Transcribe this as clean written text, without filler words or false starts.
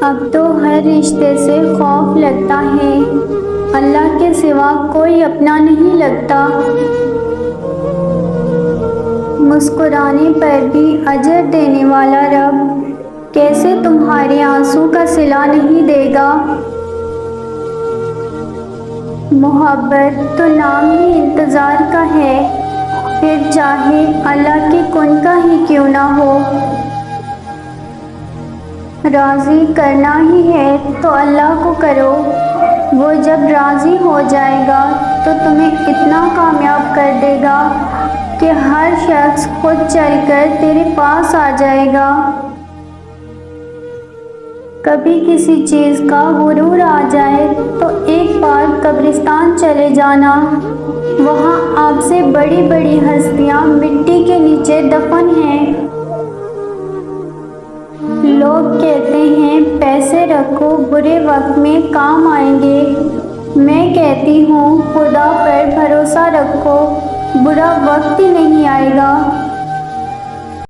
اب تو ہر رشتے سے خوف لگتا ہے، اللہ کے سوا کوئی اپنا نہیں لگتا۔ مسکرانے پر بھی اجر دینے والا رب کیسے تمہارے آنسو کا صلہ نہیں دے گا۔ محبت تو نام ہی انتظار کا ہے، پھر چاہے اللہ کے کن کا ہی کیوں نہ ہو۔ راضی کرنا ہی ہے تو اللہ کو کرو، وہ جب راضی ہو جائے گا تو تمہیں اتنا کامیاب کر دے گا کہ ہر شخص خود چل کر تیرے پاس آ جائے گا۔ کبھی کسی چیز کا غرور آ جائے تو ایک بار قبرستان چلے جانا، وہاں آپ سے بڑی بڑی ہستیاں مٹی کے نیچے دفن ہیں۔ لوگ کہتے ہیں پیسے رکھو برے وقت میں کام آئیں گے، میں کہتی ہوں خدا پر بھروسہ رکھو، برا وقت ہی نہیں آئے گا۔